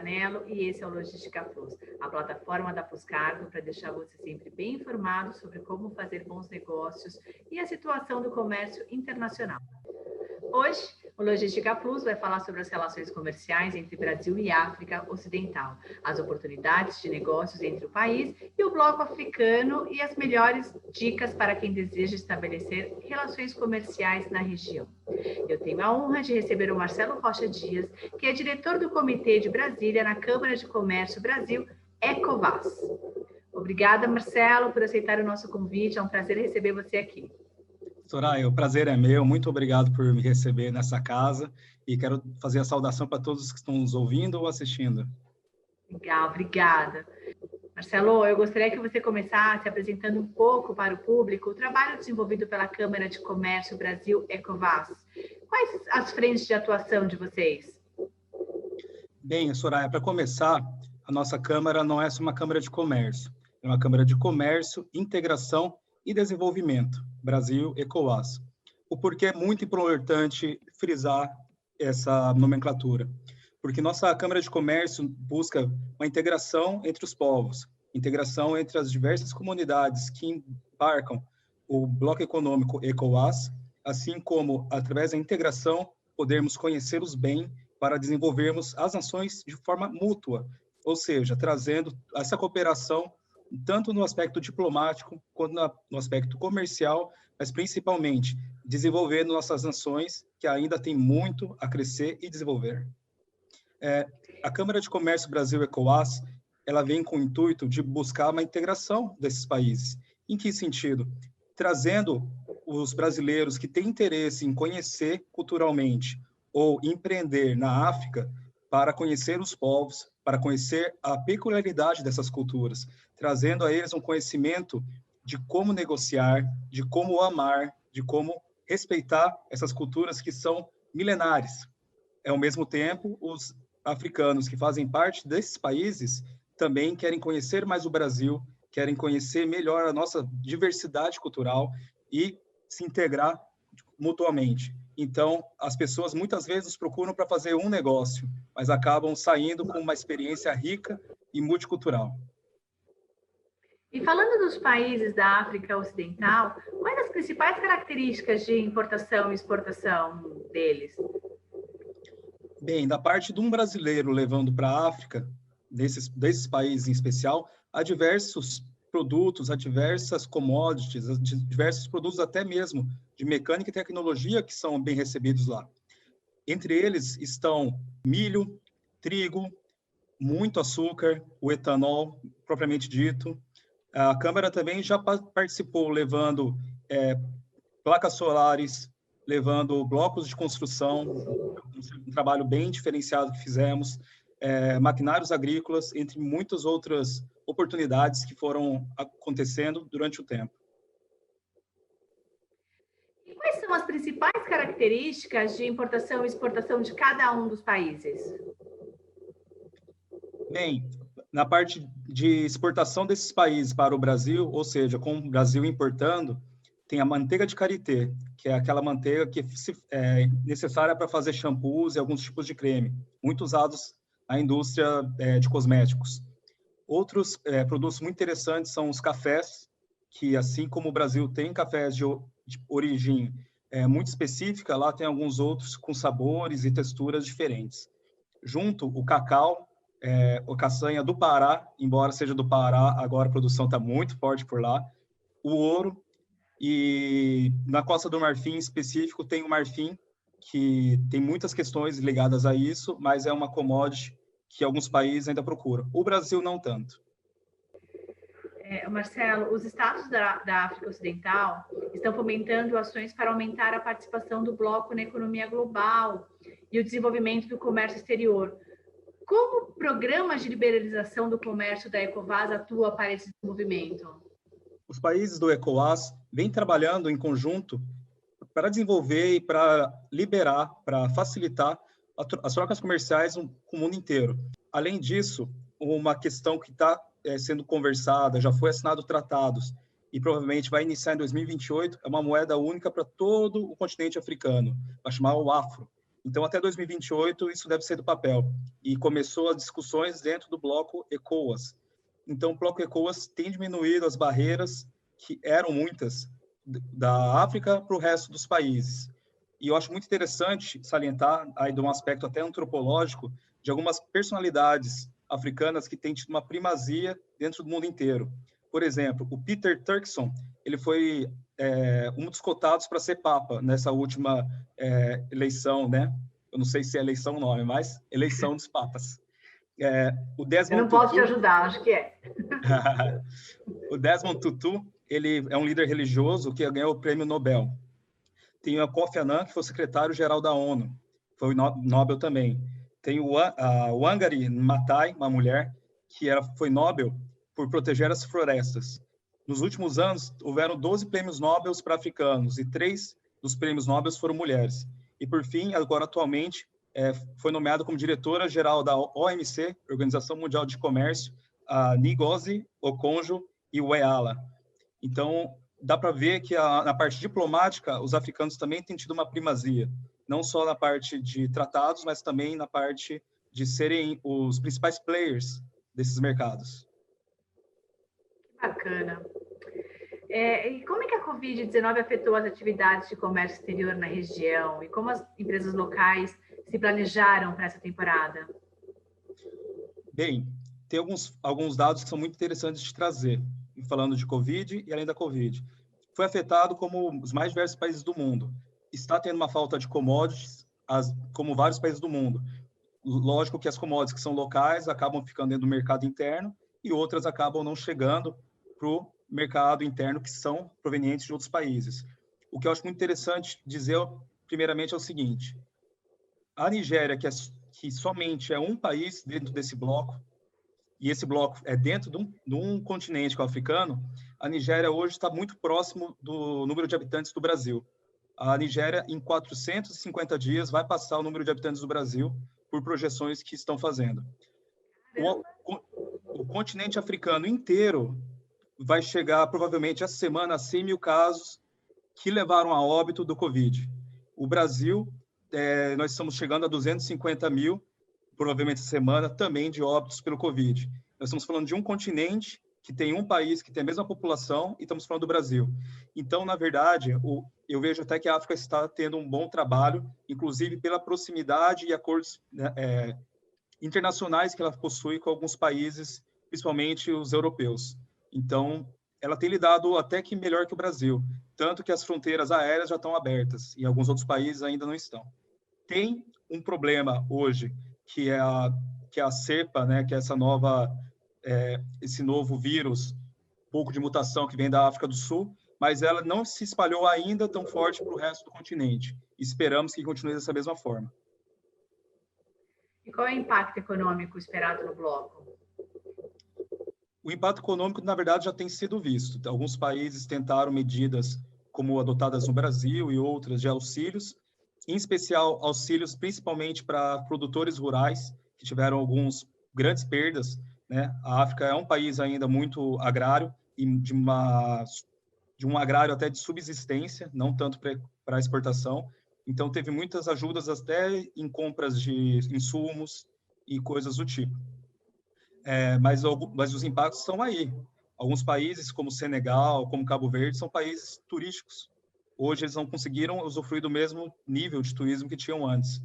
Manelo e esse é o Logística Plus, a plataforma da Fuscargo para deixar você sempre bem informado sobre como fazer bons negócios e a situação do comércio internacional. Hoje, o Logística Plus vai falar sobre as relações comerciais entre Brasil e África Ocidental, as oportunidades de negócios entre o país e o bloco africano e as melhores dicas para quem deseja estabelecer relações comerciais na região. Eu tenho a honra de receber o Marcelo Rocha Dias, que é diretor do Comitê de Brasília na Câmara de Comércio Brasil, Ecovas. Obrigada, Marcelo, por aceitar o nosso convite. É um prazer receber você aqui. Soraya, o prazer é meu. Muito obrigado por me receber nessa casa e quero fazer a saudação para todos que estão nos ouvindo ou assistindo. Legal, obrigada. Marcelo, eu gostaria que você começasse apresentando um pouco para o público o trabalho desenvolvido pela Câmara de Comércio Brasil, Ecovas. Quais as frentes de atuação de vocês? Bem, Soraya, para começar, a nossa Câmara não é só uma Câmara de Comércio, é uma Câmara de Comércio, Integração e Desenvolvimento, Brasil ECOWAS. O porquê é muito importante frisar essa nomenclatura? Porque nossa Câmara de Comércio busca uma integração entre os povos, integração entre as diversas comunidades que embarcam o bloco econômico ECOWAS, assim como, através da integração, podermos conhecer-os bem para desenvolvermos as nações de forma mútua, ou seja, trazendo essa cooperação tanto no aspecto diplomático quanto no aspecto comercial, mas principalmente desenvolvendo nossas nações que ainda tem muito a crescer e desenvolver. A Câmara de Comércio Brasil-ECOWAS, ela vem com o intuito de buscar uma integração desses países. Em que sentido? Trazendo os brasileiros que têm interesse em conhecer culturalmente ou empreender na África para conhecer os povos, para conhecer a peculiaridade dessas culturas, trazendo a eles um conhecimento de como negociar, de como amar, de como respeitar essas culturas que são milenares. Ao mesmo tempo, os africanos que fazem parte desses países também querem conhecer mais o Brasil, querem conhecer melhor a nossa diversidade cultural e se integrar mutuamente. Então, as pessoas muitas vezes procuram para fazer um negócio, mas acabam saindo com uma experiência rica e multicultural. E falando dos países da África Ocidental, quais as principais características de importação e exportação deles? Bem, da parte de um brasileiro levando para a África, desses países em especial, há diversos produtos, há diversas commodities, há diversos produtos até mesmo de mecânica e tecnologia que são bem recebidos lá. Entre eles estão milho, trigo, muito açúcar, o etanol, propriamente dito. A Câmara também já participou levando placas solares, levando blocos de construção, um trabalho bem diferenciado que fizemos, maquinários agrícolas, entre muitas outras oportunidades que foram acontecendo durante o tempo. E quais são as principais características de importação e exportação de cada um dos países? Bem, na parte de exportação desses países para o Brasil, ou seja, com o Brasil importando, tem a manteiga de karité, que é aquela manteiga que é necessária para fazer shampoos e alguns tipos de creme, muito usados na indústria de cosméticos. Outros produtos muito interessantes são os cafés, que assim como o Brasil tem cafés de origem muito específica, lá tem alguns outros com sabores e texturas diferentes. Junto, o cacau, a castanha do Pará, embora seja do Pará, agora a produção está muito forte por lá. O ouro, e na Costa do Marfim, em específico, tem o marfim, que tem muitas questões ligadas a isso, mas é uma commodity que alguns países ainda procuram. O Brasil não tanto. Marcelo, os estados da África Ocidental estão fomentando ações para aumentar a participação do bloco na economia global e o desenvolvimento do comércio exterior. Como o programa de liberalização do comércio da Ecovas atua para esse desenvolvimento? Os países do ECOWAS vêm trabalhando em conjunto para desenvolver e para liberar, para facilitar as trocas comerciais com o mundo inteiro. Além disso, uma questão que está sendo conversada, já foi assinado tratados e provavelmente vai iniciar em 2028, é uma moeda única para todo o continente africano, vai chamar o afro. Então, até 2028, isso deve ser do papel. E começou as discussões dentro do bloco ECOWAS. Então, o bloco ECOWAS tem diminuído as barreiras, que eram muitas, da África para o resto dos países. E eu acho muito interessante salientar, aí de um aspecto até antropológico, de algumas personalidades africanas que têm tido uma primazia dentro do mundo inteiro. Por exemplo, o Peter Turkson, ele foi um dos cotados para ser papa nessa última eleição, né? Eu não sei se é eleição o nome, mas eleição dos papas. O Desmond Eu não posso Tutu, te ajudar, acho que é. o Desmond Tutu, ele é um líder religioso que ganhou o prêmio Nobel. Tem o Kofi Annan, que foi secretário-geral da ONU, foi Nobel também. Tem a Wangari Maathai, uma mulher que foi Nobel por proteger as florestas. Nos últimos anos, houveram 12 prêmios Nobel para africanos e 3 dos prêmios Nobel foram mulheres. E, por fim, agora atualmente, foi nomeada como diretora-geral da OMC, Organização Mundial de Comércio, a Ngozi Okonjo-Iweala. Então, dá para ver que na parte diplomática, os africanos também têm tido uma primazia, não só na parte de tratados, mas também na parte de serem os principais players desses mercados. Bacana. E como é que a Covid-19 afetou as atividades de comércio exterior na região? E como as empresas locais se planejaram para essa temporada? Bem, tem alguns dados que são muito interessantes de trazer, falando de Covid e além da Covid. Foi afetado como os mais diversos países do mundo. Está tendo uma falta de commodities, como vários países do mundo. Lógico que as commodities que são locais acabam ficando dentro do mercado interno e outras acabam não chegando para o mercado interno, que são provenientes de outros países. O que eu acho muito interessante dizer, primeiramente, é o seguinte: a Nigéria, que somente é um país dentro desse bloco, e esse bloco é dentro de um continente que é o africano, a Nigéria hoje está muito próximo do número de habitantes do Brasil. A Nigéria, em 450 dias, vai passar o número de habitantes do Brasil por projeções que estão fazendo. O continente africano inteiro vai chegar, provavelmente, essa semana, a 100 mil casos que levaram a óbito do Covid. O Brasil, nós estamos chegando a 250 mil, provavelmente essa semana, também de óbitos pelo Covid. Nós estamos falando de um continente que tem um país que tem a mesma população e estamos falando do Brasil. Então, na verdade, eu vejo até que a África está tendo um bom trabalho, inclusive pela proximidade e acordos internacionais que ela possui com alguns países, principalmente os europeus. Então, ela tem lidado até que melhor que o Brasil, tanto que as fronteiras aéreas já estão abertas e alguns outros países ainda não estão. Tem um problema hoje, que é a cepa, né, que é esse novo vírus, pouco de mutação que vem da África do Sul, mas ela não se espalhou ainda tão forte para o resto do continente. Esperamos que continue dessa mesma forma. E qual é o impacto econômico esperado no bloco? O impacto econômico, na verdade, já tem sido visto. Alguns países tentaram medidas como adotadas no Brasil e outras de auxílios, em especial auxílios principalmente para produtores rurais, que tiveram algumas grandes perdas, né? A África é um país ainda muito agrário e de um agrário até de subsistência, não tanto para exportação. Então, teve muitas ajudas até em compras de insumos e coisas do tipo. Mas os impactos estão aí. Alguns países, como Senegal, como Cabo Verde, são países turísticos. Hoje, eles não conseguiram usufruir do mesmo nível de turismo que tinham antes.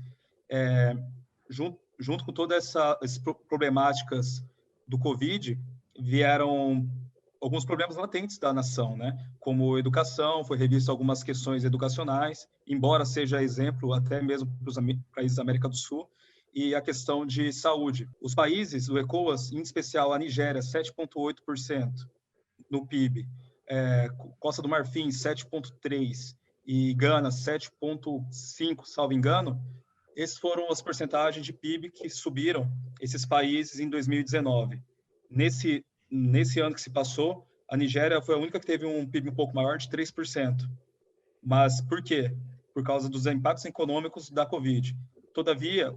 Junto com todas essas problemáticas do Covid, vieram alguns problemas latentes da nação, né? Como educação, foi revista algumas questões educacionais, embora seja exemplo até mesmo para os países da América do Sul, e a questão de saúde. Os países do ECOWAS, em especial a Nigéria, 7,8% no PIB, Costa do Marfim, 7,3%, e Gana, 7,5%, salvo engano, essas foram as porcentagens de PIB que subiram esses países em 2019. Nesse ano que se passou, a Nigéria foi a única que teve um PIB um pouco maior, de 3%. Mas por quê? Por causa dos impactos econômicos da Covid. Todavia,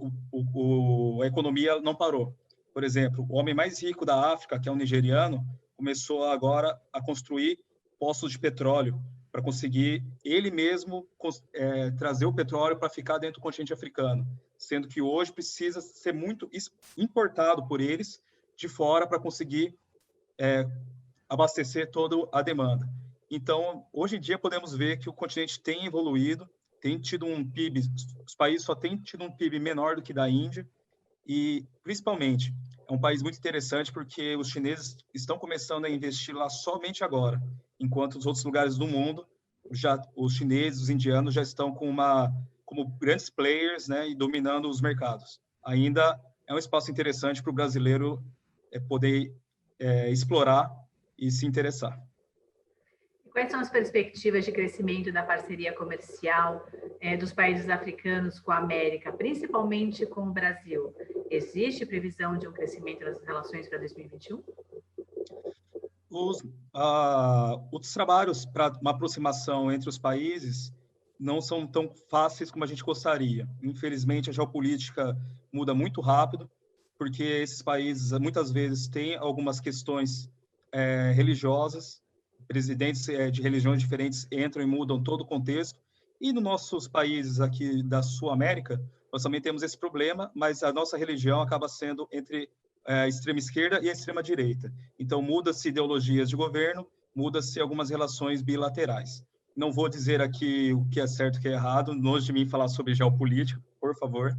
a economia não parou. Por exemplo, o homem mais rico da África, que é um nigeriano, começou agora a construir poços de petróleo para conseguir ele mesmo trazer o petróleo para ficar dentro do continente africano, sendo que hoje precisa ser muito importado por eles de fora para conseguir abastecer toda a demanda. Então, hoje em dia, podemos ver que o continente tem evoluído, tem tido um PIB, os países só têm tido um PIB menor do que da Índia, e, principalmente, é um país muito interessante porque os chineses estão começando a investir lá somente agora, enquanto os outros lugares do mundo, os chineses, os indianos já estão como grandes players, né, e dominando os mercados. Ainda é um espaço interessante para o brasileiro poder explorar e se interessar. Quais são as perspectivas de crescimento da parceria comercial dos países africanos com a América, principalmente com o Brasil? Existe previsão de um crescimento das relações para 2021? Os trabalhos para uma aproximação entre os países não são tão fáceis como a gente gostaria. Infelizmente, a geopolítica muda muito rápido, porque esses países, muitas vezes, têm algumas questões religiosas, presidentes de religiões diferentes entram e mudam todo o contexto, e nos nossos países aqui da Sul-América, nós também temos esse problema, mas a nossa religião acaba sendo entre a extrema esquerda e a extrema direita. Então, muda-se ideologias de governo, muda-se algumas relações bilaterais. Não vou dizer aqui o que é certo e o que é errado, longe de mim falar sobre geopolítica, por favor,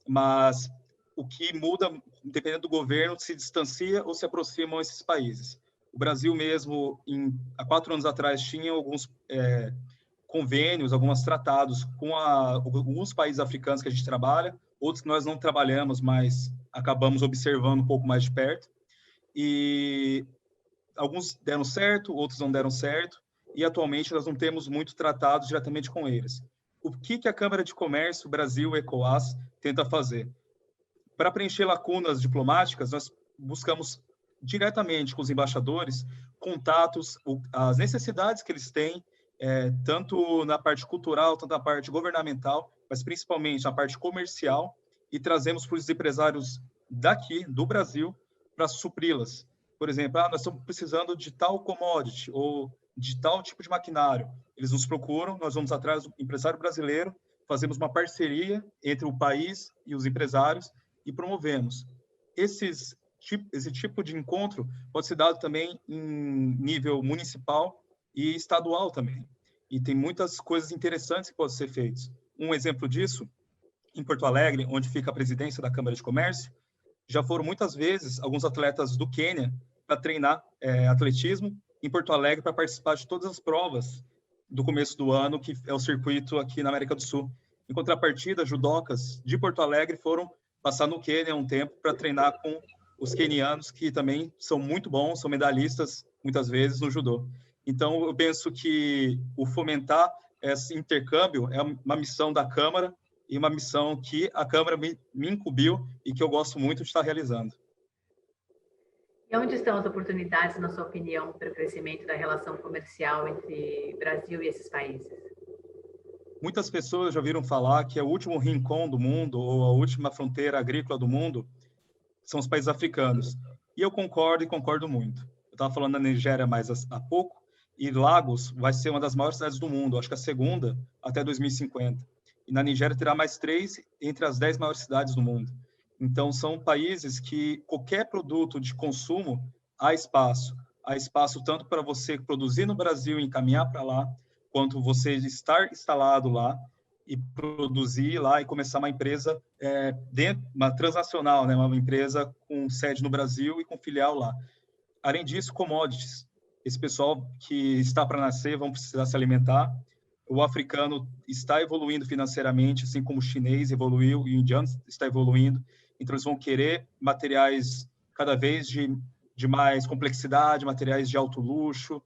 mas o que muda, dependendo do governo, se distancia ou se aproximam esses países. O Brasil mesmo, há 4 anos atrás, tinha alguns convênios, alguns tratados com alguns países africanos que a gente trabalha, outros que nós não trabalhamos, mas acabamos observando um pouco mais de perto. E alguns deram certo, outros não deram certo, e atualmente nós não temos muito tratados diretamente com eles. O que a Câmara de Comércio Brasil, ECOWAS, tenta fazer? Para preencher lacunas diplomáticas, nós buscamos diretamente com os embaixadores contatos, as necessidades que eles têm, tanto na parte cultural, tanto na parte governamental, mas principalmente na parte comercial, e trazemos para os empresários daqui, do Brasil, para supri-las. Por exemplo, nós estamos precisando de tal commodity ou de tal tipo de maquinário. Eles nos procuram, nós vamos atrás do empresário brasileiro, fazemos uma parceria entre o país e os empresários e promovemos. Esse tipo de encontro pode ser dado também em nível municipal e estadual também. E tem muitas coisas interessantes que podem ser feitas. Um exemplo disso, em Porto Alegre, onde fica a presidência da Câmara de Comércio, já foram muitas vezes alguns atletas do Quênia para treinar atletismo em Porto Alegre para participar de todas as provas do começo do ano, que é o circuito aqui na América do Sul. Em contrapartida, judocas de Porto Alegre foram passar no Quênia um tempo para treinar com os quenianos, que também são muito bons, são medalhistas, muitas vezes, no judô. Então, eu penso que o fomentar esse intercâmbio é uma missão da Câmara e uma missão que a Câmara me incumbiu e que eu gosto muito de estar realizando. E onde estão as oportunidades, na sua opinião, para o crescimento da relação comercial entre Brasil e esses países? Muitas pessoas já ouviram falar que é o último rincão do mundo ou a última fronteira agrícola do mundo são os países africanos. E eu concordo e concordo muito. Eu estava falando da Nigéria mais há pouco, e Lagos vai ser uma das maiores cidades do mundo, acho que a segunda até 2050. E na Nigéria terá mais 3 entre as 10 maiores cidades do mundo. Então, são países que qualquer produto de consumo há espaço. Há espaço tanto para você produzir no Brasil e encaminhar para lá, quanto você estar instalado lá e produzir lá e começar uma empresa uma transnacional, né? Uma empresa com sede no Brasil e com filial lá. Além disso, commodities. Esse pessoal que está para nascer vão precisar se alimentar. O africano está evoluindo financeiramente, assim como o chinês evoluiu e o indiano está evoluindo. Então, eles vão querer materiais cada vez de mais complexidade, materiais de alto luxo.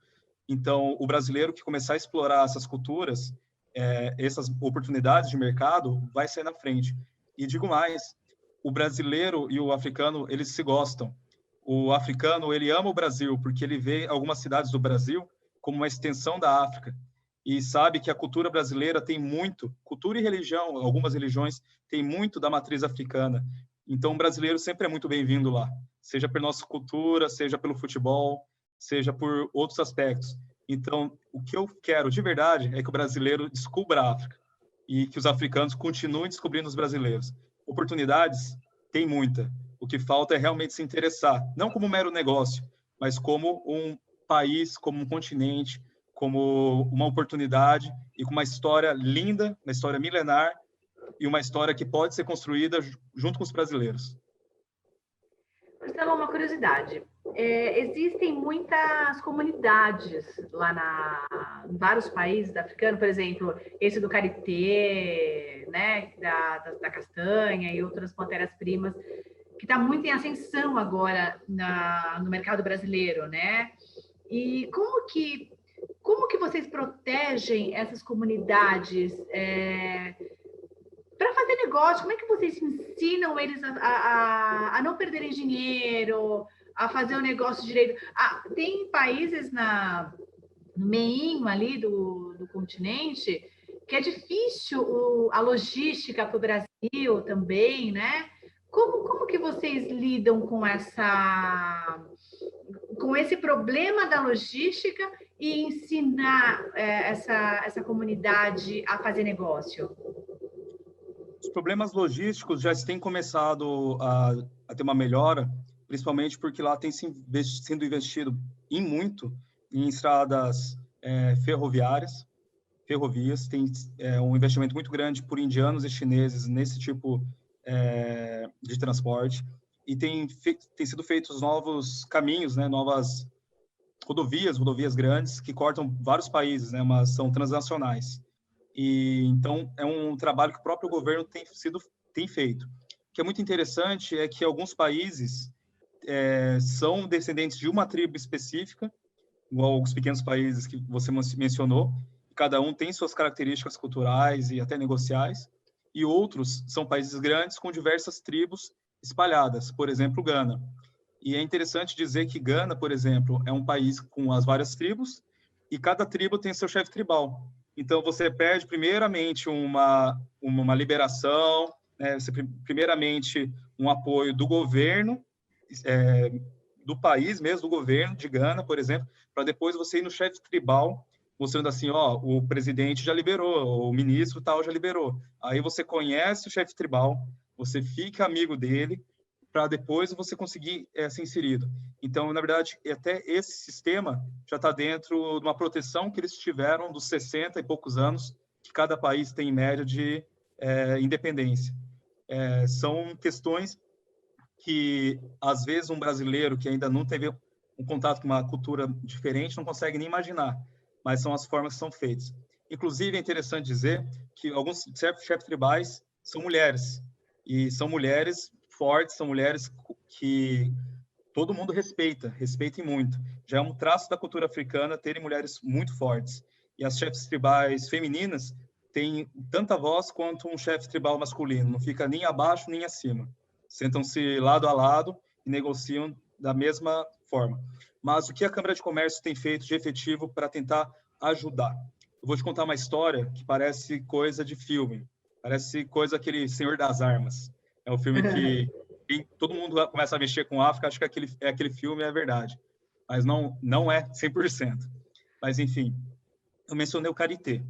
Então, o brasileiro que começar a explorar essas culturas, essas oportunidades de mercado, vai sair na frente. E digo mais, o brasileiro e o africano, eles se gostam. O africano, ele ama o Brasil, porque ele vê algumas cidades do Brasil como uma extensão da África. E sabe que a cultura brasileira tem muito, cultura e religião, algumas religiões, tem muito da matriz africana. Então, o brasileiro sempre é muito bem-vindo lá, seja pela nossa cultura, seja pelo futebol, seja por outros aspectos. Então, o que eu quero de verdade é que o brasileiro descubra a África e que os africanos continuem descobrindo os brasileiros. Oportunidades tem muita. O que falta é realmente se interessar, não como um mero negócio, mas como um país, como um continente, como uma oportunidade e com uma história linda, uma história milenar e uma história que pode ser construída junto com os brasileiros. Marcelo, uma curiosidade. Existem muitas comunidades lá em vários países africanos, por exemplo, esse do Caritê, né, da castanha e outras matérias-primas, que está muito em ascensão agora no mercado brasileiro, né? E como que vocês protegem essas comunidades para fazer negócio? Como é que vocês ensinam eles a não perderem dinheiro, a fazer o negócio direito? Tem países no meinho ali do continente que é difícil a logística para o Brasil também, né? Como que vocês lidam com esse problema da logística e ensinar essa comunidade a fazer negócio? Os problemas logísticos já têm começado a ter uma melhora, principalmente porque lá tem sendo investido muito em estradas ferrovias, tem um investimento muito grande por indianos e chineses nesse tipo de transporte, e tem sido feitos novos caminhos, né, novas rodovias grandes que cortam vários países, né, mas são transnacionais. E então é um trabalho que o próprio governo tem feito. O que é muito interessante é que alguns países são descendentes de uma tribo específica, igual os pequenos países que você mencionou. Cada um tem suas características culturais e até negociais, e outros são países grandes com diversas tribos espalhadas, por exemplo, Gana. E é interessante dizer que Gana, por exemplo, é um país com as várias tribos, e cada tribo tem seu chefe tribal. Então, você pede, primeiramente, uma liberação, né? Primeiramente, um apoio do governo, do país mesmo, do governo de Gana, por exemplo, para depois você ir no chefe tribal, mostrando assim, ó, o presidente já liberou, o ministro tal já liberou. Aí você conhece o chefe tribal, você fica amigo dele, para depois você conseguir ser inserido. Então, na verdade, até esse sistema já está dentro de uma proteção que eles tiveram dos 60 e poucos anos que cada país tem em média de independência. São questões que, às vezes, um brasileiro que ainda não teve um contato com uma cultura diferente não consegue nem imaginar, mas são as formas que são feitas. Inclusive, é interessante dizer que alguns chefes tribais são mulheres, e são mulheres fortes, são mulheres que todo mundo respeita muito. Já é um traço da cultura africana terem mulheres muito fortes. E as chefes tribais femininas têm tanta voz quanto um chefe tribal masculino, não fica nem abaixo nem acima. Sentam-se lado a lado e negociam da mesma forma. Mas o que a Câmara de Comércio tem feito de efetivo para tentar ajudar? Eu vou te contar uma história que parece coisa de filme, parece coisa daquele Senhor das Armas. É um filme que todo mundo começa a mexer com África, acho que aquele filme é verdade. Mas não é 100%. Mas, enfim, eu mencionei o Caritê.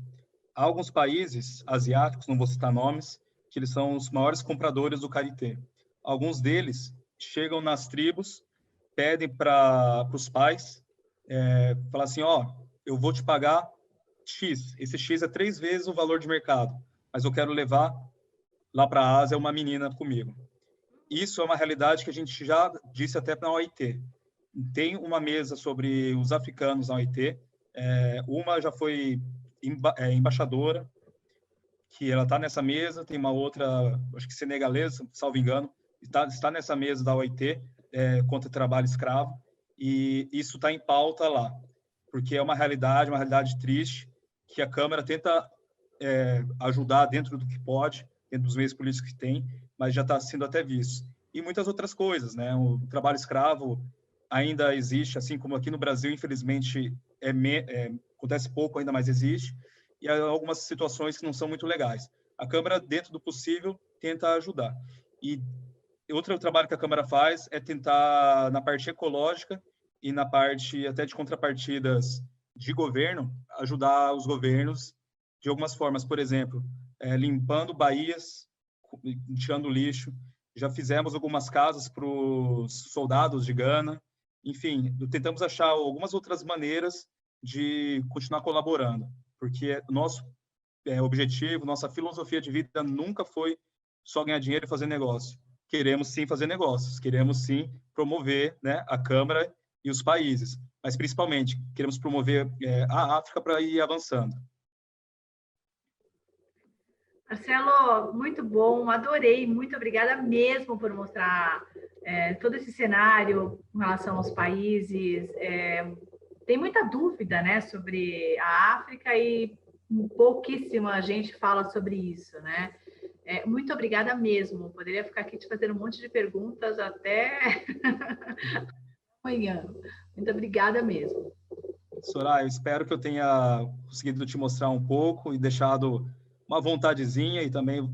Há alguns países asiáticos, não vou citar nomes, que eles são os maiores compradores do Caritê. Alguns deles chegam nas tribos, pedem para os pais, falar assim, ó, eu vou te pagar X. Esse X é 3 vezes o valor de mercado, mas eu quero levar lá para a Ásia uma menina comigo. Isso é uma realidade que a gente já disse até na OIT. Tem uma mesa sobre os africanos na OIT. Uma já foi embaixadora, que ela está nessa mesa. Tem uma outra, acho que senegalesa, salvo engano, está nessa mesa da OIT contra o trabalho escravo. E isso está em pauta lá, porque é uma realidade triste, que a Câmara tenta ajudar dentro do que pode, dentro dos meios políticos que tem, mas já está sendo até visto. E muitas outras coisas, né? O trabalho escravo ainda existe, assim como aqui no Brasil, infelizmente, acontece pouco ainda, mas existe, e há algumas situações que não são muito legais. A Câmara, dentro do possível, tenta ajudar. E outro trabalho que a Câmara faz é tentar, na parte ecológica e na parte até de contrapartidas de governo, ajudar os governos de algumas formas, por exemplo, limpando baías, tirando lixo. Já fizemos algumas casas para os soldados de Gana. Enfim, tentamos achar algumas outras maneiras de continuar colaborando, porque nosso objetivo, nossa filosofia de vida nunca foi só ganhar dinheiro e fazer negócio. Queremos sim fazer negócios, queremos sim promover, né, a Câmara e os países, mas principalmente queremos promover a África para ir avançando. Marcelo, muito bom, adorei, muito obrigada mesmo por mostrar todo esse cenário em relação aos países. Tem muita dúvida, né, sobre a África e pouquíssima gente fala sobre isso, né? Muito obrigada mesmo. Poderia ficar aqui te fazendo um monte de perguntas até amanhã. Muito obrigada mesmo. Soraya, espero que eu tenha conseguido te mostrar um pouco e deixado uma vontadezinha, e também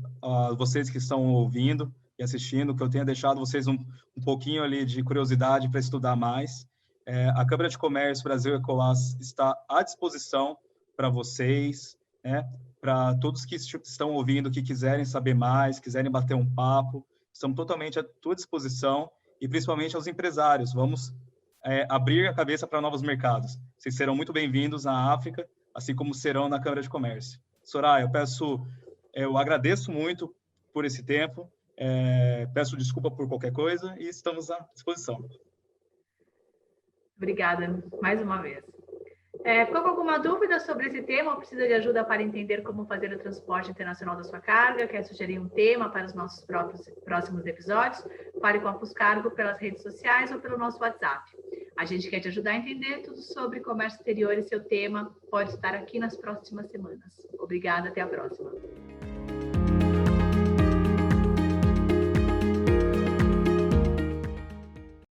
vocês que estão ouvindo e assistindo, que eu tenha deixado vocês um pouquinho ali de curiosidade para estudar mais. A Câmara de Comércio Brasil Ecowas está à disposição para vocês, né? Para todos que estão ouvindo, que quiserem saber mais, quiserem bater um papo, estamos totalmente à tua disposição, e principalmente aos empresários. Vamos abrir a cabeça para novos mercados. Vocês serão muito bem-vindos na África, assim como serão na Câmara de Comércio. Soraya, eu agradeço muito por esse tempo, peço desculpa por qualquer coisa e estamos à disposição. Obrigada, mais uma vez. Ficou com alguma dúvida sobre esse tema ou precisa de ajuda para entender como fazer o transporte internacional da sua carga? Quer sugerir um tema para os nossos próximos episódios? Fale com a Puscargo pelas redes sociais ou pelo nosso WhatsApp. A gente quer te ajudar a entender tudo sobre comércio exterior, e seu tema pode estar aqui nas próximas semanas. Obrigada, até a próxima.